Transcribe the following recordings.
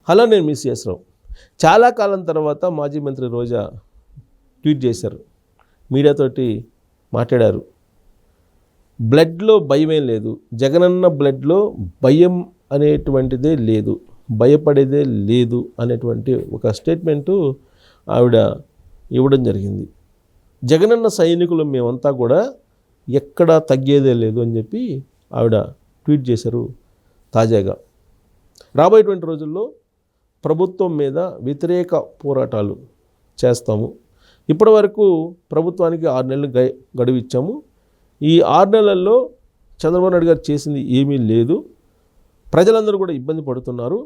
Hello, నేను మీ CS రావు. చాలా కాలం తర్వాత మాజీ మంత్రి రోజా ట్వీట్ చేశారు, మీడియాతోటి మాట్లాడారు. బ్లడ్లో భయమేం లేదు, జగనన్న బ్లడ్లో భయం అనేటువంటిదే లేదు, భయపడేదే లేదు అనేటువంటి ఒక స్టేట్మెంటు ఆవిడ ఇవ్వడం జరిగింది. జగనన్న సైనికులు మేమంతా కూడా ఎక్కడా తగ్గేదే లేదు అని చెప్పి ఆవిడ ట్వీట్ చేశారు. తాజాగా రాబోయేటువంటి రోజుల్లో ప్రభుత్వం మీద వ్యతిరేక పోరాటాలు చేస్తాము. ఇప్పటి వరకు ప్రభుత్వానికి 6 నెలలు గడువు ఇచ్చాము. ఈ 6 నెలల్లో చంద్రబాబు నాయుడు గారు చేసింది ఏమీ లేదు. ప్రజలందరూ కూడా ఇబ్బంది పడుతున్నారు.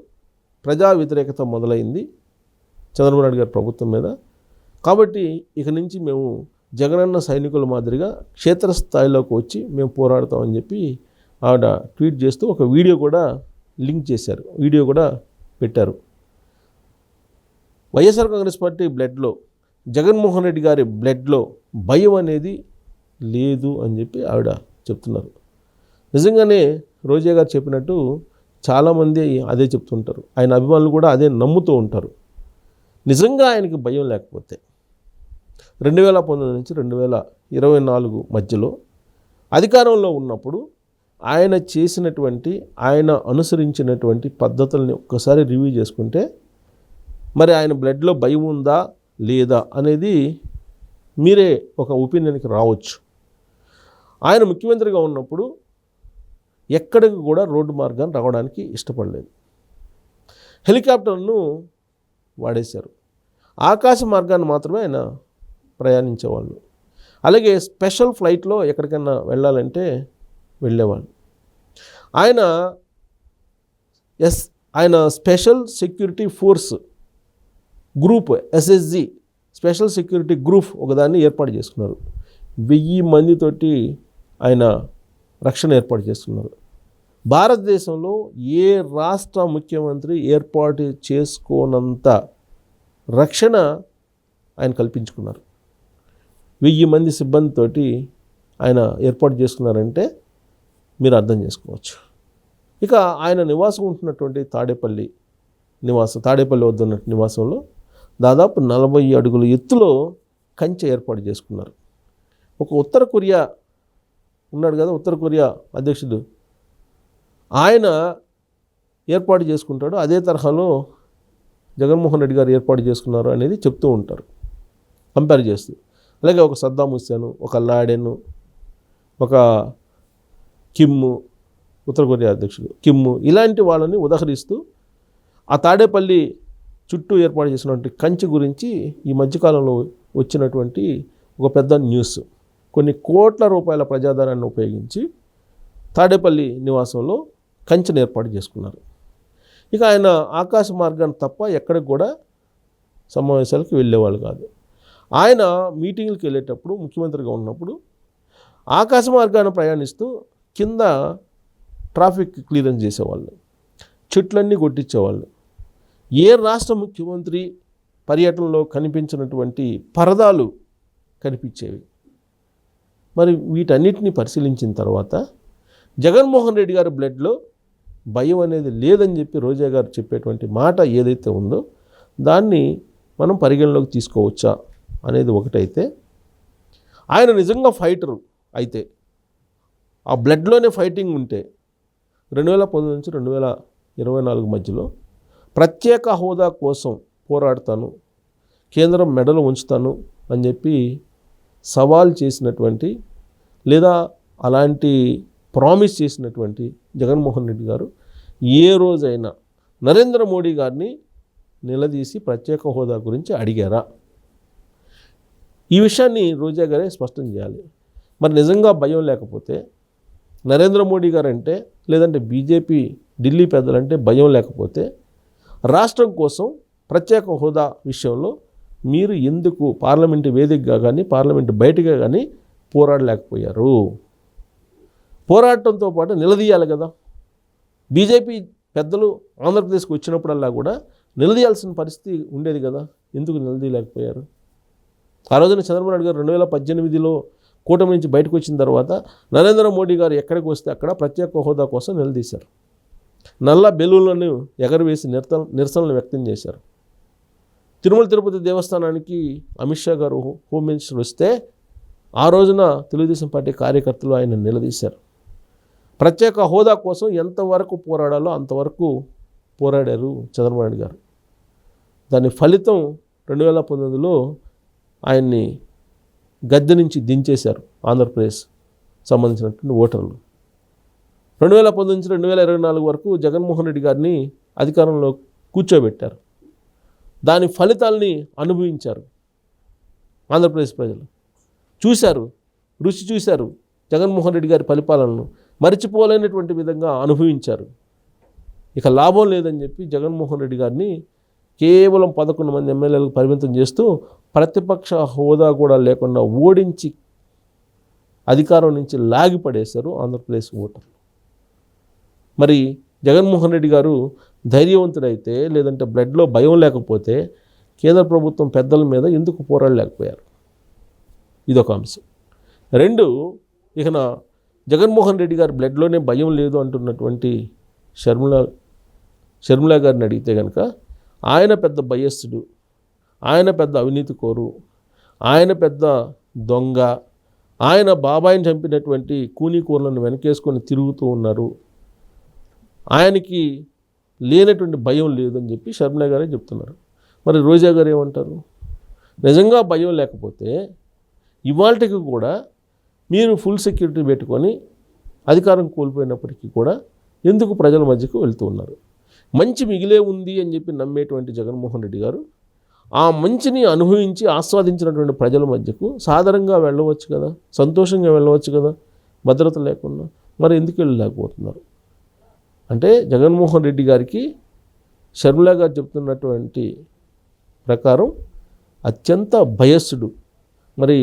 ప్రజా వ్యతిరేకత మొదలైంది చంద్రబాబు నాయుడు గారి ప్రభుత్వం మీద. కాబట్టి ఇక నుంచి మేము జగనన్న సైనికుల మాదిరిగా క్షేత్రస్థాయిలోకి వచ్చి మేము పోరాడతామని చెప్పి ఆవిడ ట్వీట్ చేస్తూ ఒక వీడియో కూడా లింక్ చేశారు, వీడియో కూడా పెట్టారు. వైఎస్ఆర్ కాంగ్రెస్ పార్టీ బ్లడ్లో, జగన్మోహన్ రెడ్డి గారి బ్లడ్లో భయం అనేది లేదు అని చెప్పి ఆవిడ చెప్తున్నారు. నిజంగానే రోజా గారు చెప్పినట్టు చాలామంది అదే చెప్తుంటారు. ఆయన అభిమానులు కూడా అదే నమ్ముతూ ఉంటారు. నిజంగా ఆయనకి భయం లేకపోతే 2019 నుంచి 2024 మధ్యలో అధికారంలో ఉన్నప్పుడు ఆయన చేసినటువంటి, ఆయన అనుసరించినటువంటి పద్ధతుల్ని ఒక్కసారి రివ్యూ చేసుకుంటే మరి ఆయన బ్లడ్లో భయం ఉందా లేదా అనేది మీరే ఒక ఒపీనియన్కి రావచ్చు. ఆయన ముఖ్యమంత్రిగా ఉన్నప్పుడు ఎక్కడికి కూడా రోడ్డు మార్గాన్ని రావడానికి ఇష్టపడలేదు. హెలికాప్టర్ను వాడేశారు. ఆకాశ మార్గాన్ని మాత్రమే ఆయన ప్రయాణించేవాళ్ళు. అలాగే స్పెషల్ ఫ్లైట్లో ఎక్కడికైనా వెళ్ళాలంటే వెళ్ళేవాళ్ళు. ఆయన special security force group, SSG special security group ఒకదాన్ని ఏర్పాటు చేసుకున్నారు. 1000 మందితోటి ఆయన రక్షణ ఏర్పాటు చేసుకున్నారు. భారతదేశంలో ఏ రాష్ట్ర ముఖ్యమంత్రి ఏర్పాటు చేసుకోనంత రక్షణ ఆయన కల్పించుకున్నారు. 1000 మంది సిబ్బందితోటి ఆయన ఏర్పాటు చేసుకున్నారంటే మీరు అర్థం చేసుకోవచ్చు. ఇక ఆయన నివాసం ఉంటున్నటువంటి తాడేపల్లి వద్ద ఉన్న నివాసంలో దాదాపు 40 అడుగుల ఎత్తులో కంచె ఏర్పాటు చేసుకున్నారు. ఒక ఉత్తర కొరియా ఉన్నాడు కదా, ఉత్తర కొరియా అధ్యక్షుడు, ఆయన ఏర్పాటు చేసుకుంటాడు. అదే తరహాలో జగన్మోహన్ రెడ్డి గారు ఏర్పాటు చేసుకున్నారు అనేది చెప్తూ ఉంటారు, కంపేర్ చేస్తూ. అలాగే ఒక సద్దాం హుస్సేన్, ఒక లాడెన్, ఒక కిమ్, ఉత్తర కొరియా అధ్యక్షుడు కిమ్, ఇలాంటి వాళ్ళని ఉదహరిస్తూ ఆ తాడేపల్లి చుట్టూ ఏర్పాటు చేసినటువంటి కంచె గురించి ఈ మధ్యకాలంలో వచ్చినటువంటి ఒక పెద్ద న్యూస్. కొన్ని కోట్ల రూపాయల ప్రజాధనాన్ని ఉపయోగించి తాడేపల్లి నివాసంలో కంచెను ఏర్పాటు చేసుకున్నారు. ఇక ఆయన ఆకాశ మార్గాన్ని తప్ప ఎక్కడికి కూడా సమావేశాలకు వెళ్ళేవాళ్ళు కాదు. ఆయన మీటింగ్లకు వెళ్ళేటప్పుడు, ముఖ్యమంత్రిగా ఉన్నప్పుడు ఆకాశ మార్గాన్ని ప్రయాణిస్తూ కింద ట్రాఫిక్ క్లియరెన్స్ చేసేవాళ్ళు, చెట్లన్నీ కొట్టించేవాళ్ళు. ఏ రాష్ట్ర ముఖ్యమంత్రి పర్యటనలో కనిపించినటువంటి పరదాలు కనిపించేవి. మరి వీటన్నిటిని పరిశీలించిన తర్వాత జగన్మోహన్ రెడ్డి గారి బ్లడ్లో భయం అనేది లేదని చెప్పి రోజా గారు చెప్పేటువంటి మాట ఏదైతే ఉందో దాన్ని మనం పరిగణలోకి తీసుకోవచ్చా అనేది ఒకటైతే, ఆయన నిజంగా ఫైటరు అయితే, ఆ బ్లడ్లోనే ఫైటింగ్ ఉంటే 2019 నుంచి 2024 మధ్యలో ప్రత్యేక హోదా కోసం పోరాడతాను, కేంద్రం మెడలు ఉంచుతాను అని చెప్పి సవాల్ చేసినటువంటి, లేదా అలాంటి ప్రామిస్ చేసినటువంటి జగన్మోహన్ రెడ్డి గారు ఏ రోజైనా నరేంద్ర మోడీ గారిని నిలదీసి ప్రత్యేక హోదా గురించి అడిగారా? ఈ విషయాన్ని రోజా గారే స్పష్టం చేయాలి. మరి నిజంగా భయం లేకపోతే నరేంద్ర మోడీ గారంటే, లేదంటే బీజేపీ ఢిల్లీ పెద్దలంటే భయం లేకపోతే రాష్ట్రం కోసం ప్రత్యేక హోదా విషయంలో మీరు ఎందుకు పార్లమెంటు వేదికగా కానీ పార్లమెంటు బయటగా కానీ పోరాడలేకపోయారు? పోరాటంతో పాటు నిలదీయాలి కదా. బీజేపీ పెద్దలు ఆంధ్రప్రదేశ్కి వచ్చినప్పుడల్లా కూడా నిలదీయాల్సిన పరిస్థితి ఉండేది కదా, ఎందుకు నిలదీయలేకపోయారు? ఆ రోజున చంద్రబాబు నాయుడు గారు 2018లో కూటమి నుంచి బయటకు వచ్చిన తర్వాత నరేంద్ర మోడీ గారు ఎక్కడికి వస్తే అక్కడ ప్రత్యేక హోదా కోసం నిలదీశారు. నల్ల బెలూన్లను ఎగరవేసి నిరసనలు వ్యక్తం చేశారు. తిరుమల తిరుపతి దేవస్థానానికి అమిత్ షా గారు హోమ్ మినిస్టర్ వస్తే ఆ రోజున తెలుగుదేశం పార్టీ కార్యకర్తలు ఆయన నిలదీశారు. ప్రత్యేక హోదా కోసం ఎంతవరకు పోరాడాలో అంతవరకు పోరాడారు చంద్రబాబు నాయుడు గారు. దాని ఫలితం 2019లో ఆయన్ని గద్దె నుంచి దించేశారు ఆంధ్రప్రదేశ్ సంబంధించినటువంటి ఓటర్లు. 2019 నుంచి 2024 వరకు జగన్మోహన్ రెడ్డి గారిని అధికారంలో కూర్చోబెట్టారు. దాని ఫలితాల్ని అనుభవించారు ఆంధ్రప్రదేశ్ ప్రజలు. చూశారు, రుచి చూశారు. జగన్మోహన్ రెడ్డి గారి పరిపాలనను మరిచిపోలేనటువంటి విధంగా అనుభవించారు. ఇక లాభం లేదని చెప్పి జగన్మోహన్ రెడ్డి గారిని కేవలం 11 మంది ఎమ్మెల్యేలకు పరిమితం చేస్తూ ప్రతిపక్ష హోదా కూడా లేకుండా ఓడించి అధికారం నుంచి లాగిపడేశారు ఆంధ్రప్రదేశ్ ఓటర్లు. మరి జగన్మోహన్ రెడ్డి గారు ధైర్యవంతుడైతే, లేదంటే బ్లడ్లో భయం లేకపోతే కేంద్ర ప్రభుత్వం పెద్దల మీద ఎందుకు పోరాడలేకపోయారు? ఇదొక అంశం. 2, ఇకన జగన్మోహన్ రెడ్డి గారి బ్లడ్లోనే భయం లేదు అంటున్నటువంటి షర్మిల గారిని అడిగితే కనుక ఆయన పెద్ద బయస్సుడు, ఆయన పెద్ద అవినీతి కోరు, ఆయన పెద్ద దొంగ, ఆయన బాబాయిని చంపినటువంటి కూనీకూరలను వెనకేసుకొని తిరుగుతూ ఉన్నారు, ఆయనకి లేనటువంటి భయం లేదని చెప్పి షర్మిల గారే చెప్తున్నారు. మరి రోజా గారు ఏమంటారు? నిజంగా భయం లేకపోతే ఇవాళకి కూడా మీరు ఫుల్ సెక్యూరిటీ పెట్టుకొని అధికారం కోల్పోయినప్పటికీ కూడా ఎందుకు ప్రజల మధ్యకు వెళ్తూ ఉన్నారు? మంచి మిగిలే ఉంది అని చెప్పి నమ్మేటువంటి జగన్మోహన్ రెడ్డి గారు ఆ మంచిని అనుభవించి ఆస్వాదించినటువంటి ప్రజల మధ్యకు సాధారణంగా వెళ్ళవచ్చు కదా, సంతోషంగా వెళ్ళవచ్చు కదా, భద్రత లేకుండా. మరి ఎందుకు వెళ్ళలేకపోతున్నారు? అంటే జగన్మోహన్ రెడ్డి గారికి షర్మిల గారు చెప్తున్నటువంటి ప్రకారం అత్యంత భయస్సుడు. మరి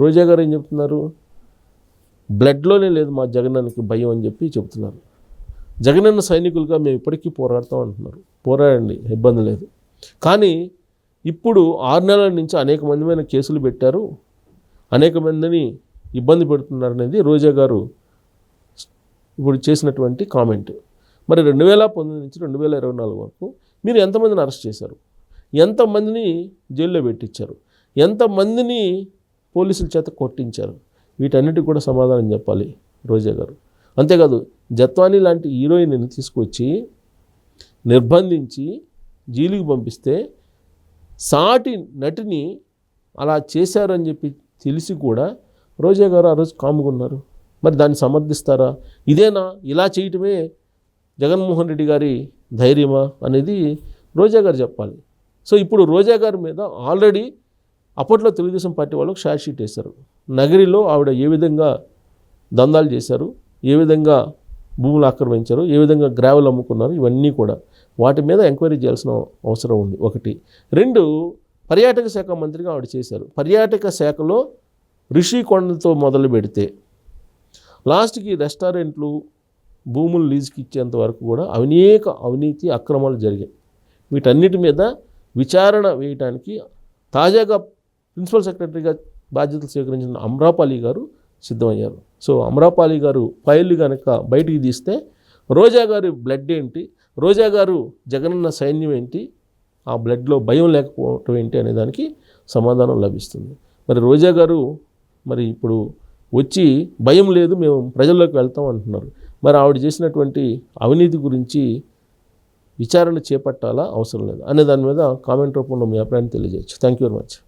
రోజా గారు ఏం చెప్తున్నారు? బ్లడ్లోనే లేదు మా జగనన్నకి భయం అని చెప్పి చెప్తున్నారు. జగనన్న సైనికులుగా మేము ఇప్పటికీ పోరాడతాం అంటున్నారు. పోరాడండి, ఇబ్బంది లేదు. కానీ ఇప్పుడు 6 నెలల నుంచి అనేక మంది మీద కేసులు పెట్టారు, అనేక మందిని ఇబ్బంది పెడుతున్నారు అనేది రోజా గారు ఇప్పుడు చేసినటువంటి కామెంట్. మరి 2019 నుంచి 2024 వరకు మీరు ఎంతమందిని అరెస్ట్ చేశారు? ఎంతమందిని జైల్లో పెట్టించారు? ఎంతమందిని పోలీసుల చేత కొట్టించారు? వీటన్నిటికి కూడా సమాధానం చెప్పాలి రోజా గారు. అంతేకాదు, జత్వానీ లాంటి హీరోయిన్ని తీసుకొచ్చి నిర్బంధించి జైలుకి పంపిస్తే సాటి నటిని అలా చేశారని చెప్పి తెలిసి కూడా రోజా గారు ఆ రోజు కాముకున్నారు. మరి దాన్ని సమర్థిస్తారా? ఇదేనా, ఇలా చేయటమే జగన్మోహన్ రెడ్డి గారి ధైర్యమా అనేది రోజా గారు చెప్పాలి. సో ఇప్పుడు రోజా గారి మీద ఆల్రెడీ అప్పట్లో తెలుగుదేశం పార్టీ వాళ్ళకు షార్ట్ షీట్ వేశారు. నగరిలో ఆవిడ ఏ విధంగా దందాలు చేశారు, ఏ విధంగా భూములు ఆక్రమించారు, ఏ విధంగా గ్రావెల్ అమ్ముకున్నారు, ఇవన్నీ కూడా వాటి మీద ఎంక్వైరీ చేయాల్సిన అవసరం ఉంది. 1. 2, పర్యాటక శాఖ మంత్రిగా ఆవిడ చేశారు. పర్యాటక శాఖలో రిషికొండతో మొదలు పెడితే లాస్ట్కి రెస్టారెంట్లు, భూములు లీజుకి ఇచ్చేంత వరకు కూడా అనేక అవినీతి అక్రమాలు జరిగాయి. వీటన్నిటి మీద విచారణ వేయడానికి తాజాగా ప్రిన్సిపల్ సెక్రటరీగా బాధ్యతలు స్వీకరించిన అమ్రాపాలి గారు సిద్ధమయ్యారు. సో అమ్రాపాలి గారు ఫైళ్ళు కనుక బయటికి తీస్తే రోజా గారి బ్లడ్ ఏంటి, రోజా గారు జగనన్న సైన్యం ఏంటి, ఆ బ్లడ్లో భయం లేకపోవటం ఏంటి అనే దానికి సమాధానం లభిస్తుంది. మరి రోజా గారు మరి ఇప్పుడు వచ్చి భయం లేదు, మేము ప్రజల్లోకి వెళ్తాం అంటున్నారు. మరి ఆవిడ చేసినటువంటి అవినీతి గురించి విచారణ చేపట్టాలా అవసరం లేదు అనే దాని మీద కామెంట్ రూపంలో మీ అభిప్రాయాన్ని తెలియజేయచ్చు. Thank you very much.